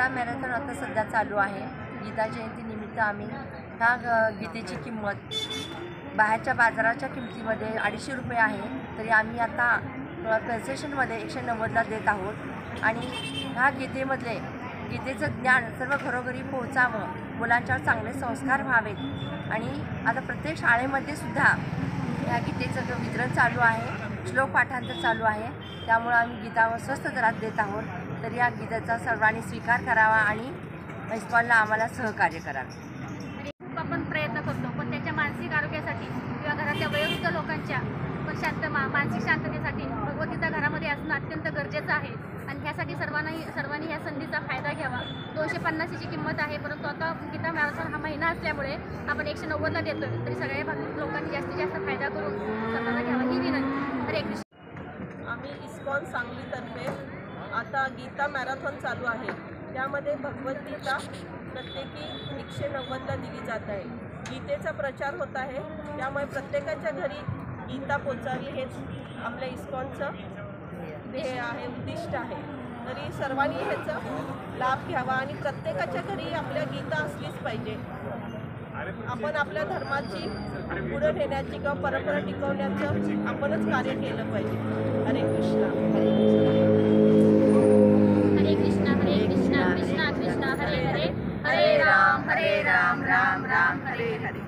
Gita marathon आता सध्या चालू आहे। गीता जयंतीनिमित्त आम्ही ह्या गीतेची किंमत बाहेरच्या बाजाराच्या किमतीमध्ये 250 रुपये आहे, तरी आम्ही आता कन्सेशनमध्ये 190ला देत आहोत। आणि ह्या गीतेचं ज्ञान सर्व घरोघरी पोहोचावं, मुलांच्यावर चांगले संस्कार व्हावेत। आणि आता प्रत्येक शाळेमध्ये सुद्धा ह्या गीतेचं वितरण चालू आहे, श्लोक पाठांतर चालू आहे। त्यामुळे आम्ही गीतावर स्वस्त दरात देत आहोत, तरी या गीतेचा सर्वांनी स्वीकार करावा आणि इस्कॉनला आम्हाला सहकार्य करावे। आपण प्रयत्न करतो, पण त्याच्या मानसिक आरोग्यासाठी किंवा घरातल्या वयोवृद्ध लोकांच्या पण मानसिक शांततेसाठी भगवद्गीता घरामध्ये असणं अत्यंत गरजेचं आहे। आणि ह्यासाठी सर्वांनी ह्या संधीचा फायदा घ्यावा। 250ची किंमत आहे, परंतु आता गीता मॅरेथॉन हा महिना असल्यामुळे आपण 190ला देतोय, तरी सगळ्या लोकांनी जास्तीत जास्त फायदा करून स्वतःला घ्यावा ही विनंती। हरे कृष्ण। आम्ही इस्कॉन सांगलीतर्फे आता गीता मॅरेथॉन चालू आहे, त्यामध्ये भगवद्गीता प्रत्येकी 190ला दिली जात आहे। गीतेचा प्रचार होत आहे, त्यामुळे प्रत्येकाच्या घरी गीता पोचावी हेच आपल्या इस्कॉनचं ध्येय आहे, उद्दिष्ट आहे। तरी सर्वांनी ह्याचा लाभ घ्यावा आणि प्रत्येकाच्या घरी आपल्या गीता असलीच पाहिजे। आपण आपल्या धर्माची पुढे नेण्याची किंवा परंपरा टिकवण्याचं आपणच कार्य केलं पाहिजे। हरे कृष्ण। हरे कृष्ण हरे कृष्ण कृष्ण कृष्ण हरे हरे, हरे राम राम राम हरे हरे।